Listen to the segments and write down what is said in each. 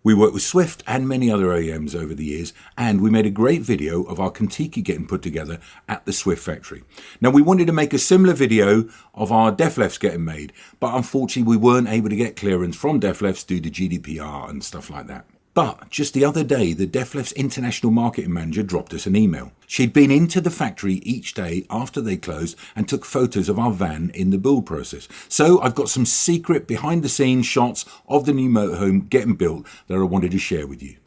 We worked with Swift and many other OEMs over the years, and we made a great video of our Kon-tiki getting put together at the Swift factory. Now, we wanted to make a similar video of our Dethleffs getting made, but unfortunately we weren't able to get clearance from Dethleffs due to GDPR and stuff like that. But just the other day, the Dethleffs international marketing manager dropped us an email. She'd been into the factory each day after they closed and took photos of our van in the build process. So I've got some secret behind the scenes shots of the new motorhome getting built that I wanted to share with you.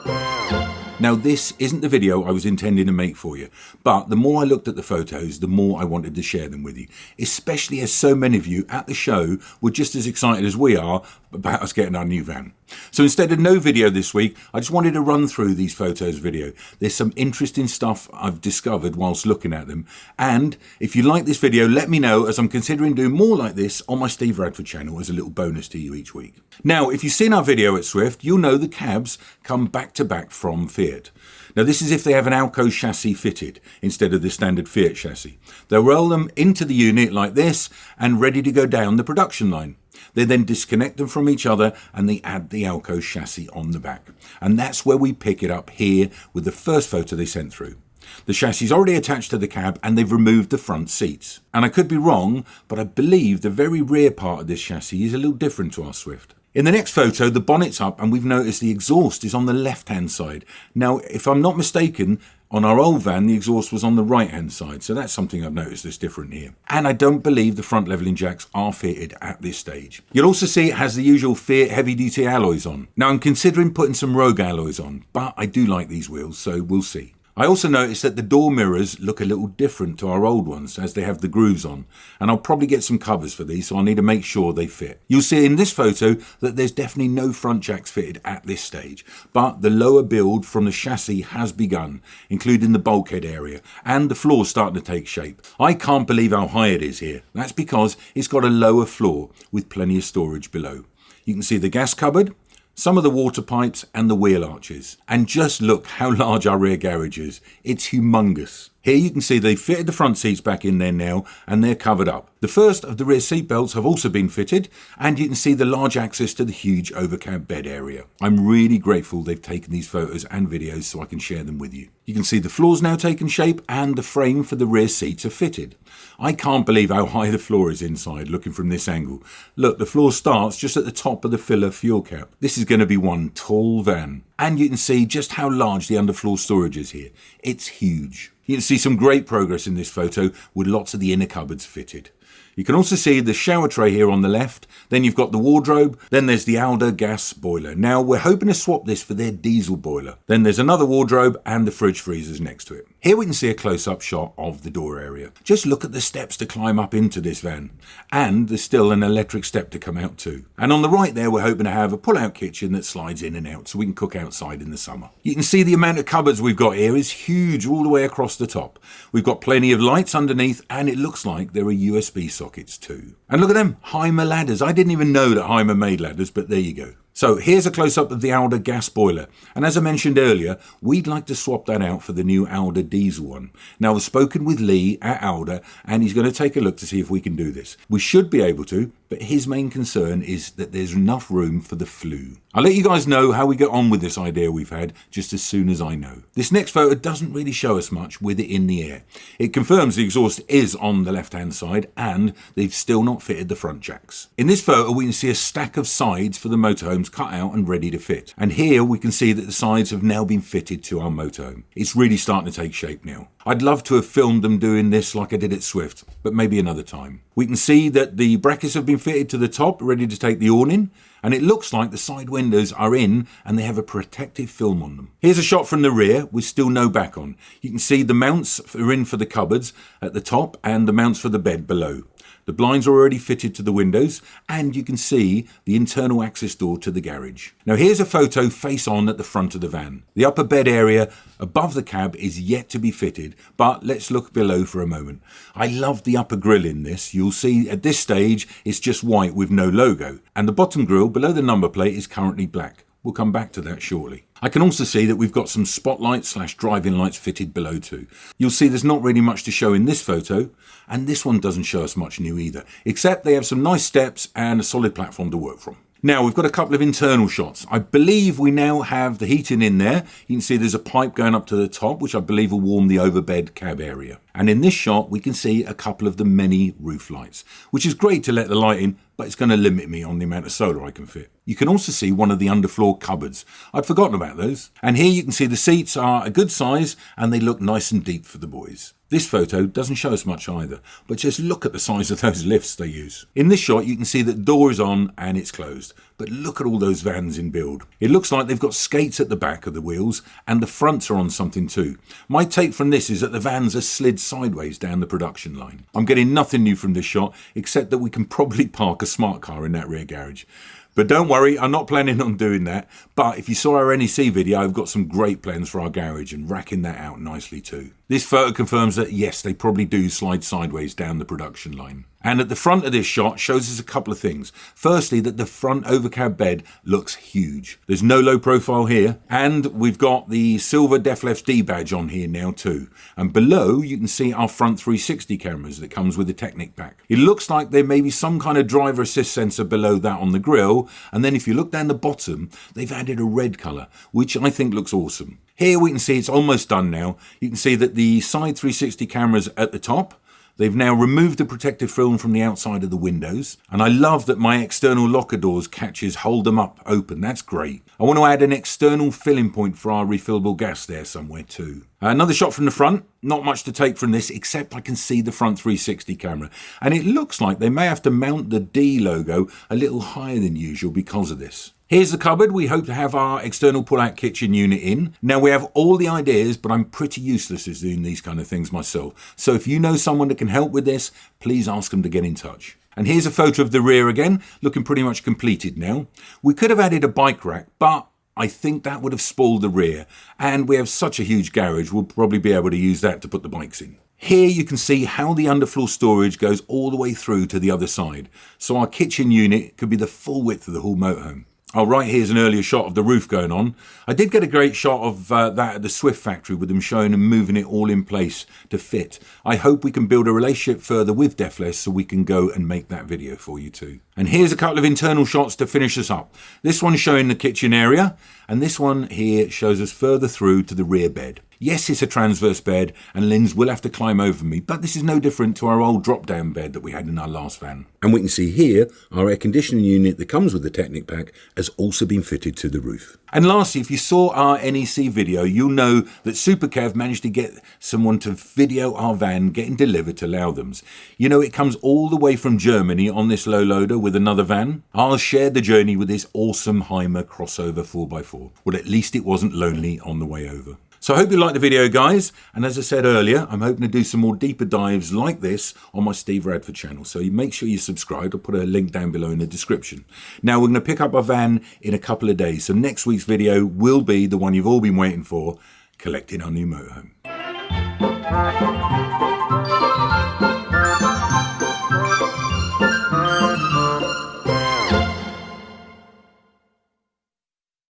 Now, this isn't the video I was intending to make for you, but the more I looked at the photos, the more I wanted to share them with you, especially as so many of you at the show were just as excited as we are about us getting our new van. So instead of no video this week, I just wanted to run through these photos video. There's some interesting stuff I've discovered whilst looking at them. And if you like this video, let me know, as I'm considering doing more like this on my Steve Radford channel as a little bonus to you each week. Now, if you've seen our video at Swift, you'll know the cabs come back to back from Fiat. Now, this is if they have an Alco chassis fitted instead of the standard Fiat chassis. They'll roll them into the unit like this and ready to go down the production line. They then disconnect them from each other and they add the Alco chassis on the back. And that's where we pick it up here with the first photo they sent through. The chassis is already attached to the cab and they've removed the front seats. And I could be wrong, but I believe the very rear part of this chassis is a little different to our Swift. In the next photo, the bonnet's up and we've noticed the exhaust is on the left-hand side. Now, if I'm not mistaken, on our old van, the exhaust was on the right-hand side, so that's something I've noticed that's different here. And I don't believe the front leveling jacks are fitted at this stage. You'll also see it has the usual Fiat heavy-duty alloys on. Now, I'm considering putting some Rogue alloys on, but I do like these wheels, so we'll see. I also noticed that the door mirrors look a little different to our old ones as they have the grooves on, and I'll probably get some covers for these, so I'll need to make sure they fit. You'll see in this photo that there's definitely no front jacks fitted at this stage, but the lower build from the chassis has begun, including the bulkhead area, and the floor's starting to take shape. I can't believe how high it is here. That's because it's got a lower floor with plenty of storage below. You can see the gas cupboard, some of the water pipes and the wheel arches. And just look how large our rear garage is. It's humongous. Here you can see they've fitted the front seats back in there now and they're covered up. The first of the rear seat belts have also been fitted and you can see the large access to the huge overcab bed area. I'm really grateful they've taken these photos and videos so I can share them with you. You can see the floor's now taken shape and the frame for the rear seats are fitted. I can't believe how high the floor is inside looking from this angle. Look, the floor starts just at the top of the filler fuel cap. This is going to be one tall van. And you can see just how large the underfloor storage is here. It's huge. You can see some great progress in this photo with lots of the inner cupboards fitted. You can also see the shower tray here on the left, then you've got the wardrobe, then there's the Alder gas boiler. Now we're hoping to swap this for their diesel boiler. Then there's another wardrobe and the fridge freezers next to it. Here we can see a close-up shot of the door area. Just look at the steps to climb up into this van. And there's still an electric step to come out too. And on the right there we're hoping to have a pull-out kitchen that slides in and out so we can cook outside in the summer. You can see the amount of cupboards we've got here is huge all the way across the top. We've got plenty of lights underneath and it looks like there are USB sockets too. And look at them, Hymer ladders. I didn't even know that Hymer made ladders, but there you go. So here's a close-up of the Alder gas boiler. And as I mentioned earlier, we'd like to swap that out for the new Alder diesel one. Now I've spoken with Lee at Alder and he's going to take a look to see if we can do this. We should be able to, but his main concern is that there's enough room for the flue. I'll let you guys know how we get on with this idea we've had just as soon as I know. This next photo doesn't really show us much with it in the air. It confirms the exhaust is on the left-hand side and they've still not fitted the front jacks. In this photo we can see a stack of sides for the motorhomes cut out and ready to fit. And here we can see that the sides have now been fitted to our motorhome. It's really starting to take shape now. I'd love to have filmed them doing this like I did at Swift, but maybe another time. We can see that the brackets have been fitted to the top, ready to take the awning, and it looks like the side windows are in and they have a protective film on them. Here's a shot from the rear with still no back on. You can see the mounts are in for the cupboards at the top and the mounts for the bed below. The blinds are already fitted to the windows and you can see the internal access door to the garage. Now here's a photo face on at the front of the van. The upper bed area above the cab is yet to be fitted, but let's look below for a moment. I love the upper grille in this. You'll see at this stage it's just white with no logo, and the bottom grille below the number plate is currently black. We'll come back to that shortly. I can also see that we've got some spotlights / driving lights fitted below too. You'll see there's not really much to show in this photo, and this one doesn't show us much new either, except they have some nice steps and a solid platform to work from. Now we've got a couple of internal shots. I believe we now have the heating in there. You can see there's a pipe going up to the top, which I believe will warm the overbed cab area. And in this shot, we can see a couple of the many roof lights, which is great to let the light in, but it's going to limit me on the amount of solar I can fit. You can also see one of the underfloor cupboards. I'd forgotten about those. And here you can see the seats are a good size and they look nice and deep for the boys. This photo doesn't show us much either, but just look at the size of those lifts they use. In this shot, you can see that the door is on and it's closed, but look at all those vans in build. It looks like they've got skates at the back of the wheels and the fronts are on something too. My take from this is that the vans are slid sideways down the production line. I'm getting nothing new from this shot, except that we can probably park a smart car in that rear garage. But don't worry, I'm not planning on doing that. But if you saw our NEC video, I've got some great plans for our garage and racking that out nicely too. This photo confirms that yes, they probably do slide sideways down the production line. And at the front of this shot shows us a couple of things. Firstly, that the front overcab bed looks huge. There's no low profile here. And we've got the silver Dethleffs D badge on here now too. And below you can see our front 360 cameras that comes with the Technic pack. It looks like there may be some kind of driver assist sensor below that on the grille. And then if you look down the bottom, they've added a red colour, which I think looks awesome. Here we can see it's almost done now. You can see that the side 360 cameras at the top. They've now removed the protective film from the outside of the windows. And I love that my external locker doors catches hold them up open. That's great. I want to add an external filling point for our refillable gas there somewhere too. Another shot from the front. Not much to take from this, except I can see the front 360 camera. And it looks like they may have to mount the D logo a little higher than usual because of this. Here's the cupboard. We hope to have our external pull-out kitchen unit in. Now we have all the ideas, but I'm pretty useless at doing these kind of things myself. So if you know someone that can help with this, please ask them to get in touch. And here's a photo of the rear again, looking pretty much completed now. We could have added a bike rack, but I think that would have spoiled the rear. And we have such a huge garage, we'll probably be able to use that to put the bikes in. Here you can see how the underfloor storage goes all the way through to the other side. So our kitchen unit could be the full width of the whole motorhome. Oh, right here's an earlier shot of the roof going on. I did get a great shot of that at the Swift factory with them showing and moving it all in place to fit. I hope we can build a relationship further with Dethleffs so we can go and make that video for you too. And here's a couple of internal shots to finish us up. This one's showing the kitchen area and this one here shows us further through to the rear bed. Yes, it's a transverse bed and Linz will have to climb over me, but this is no different to our old drop-down bed that we had in our last van. And we can see here, our air conditioning unit that comes with the Technic pack has also been fitted to the roof. And lastly, if you saw our NEC video, you'll know that Supercav managed to get someone to video our van getting delivered to Loudhams. You know, it comes all the way from Germany on this low loader with another van. I'll share the journey with this awesome Heimer crossover 4x4. Well, at least it wasn't lonely on the way over. So I hope you liked the video, guys. And as I said earlier, I'm hoping to do some more deeper dives like this on my Steve Radford channel. So you make sure you subscribe. I'll put a link down below in the description. Now we're going to pick up our van in a couple of days. So next week's video will be the one you've all been waiting for, collecting our new motorhome.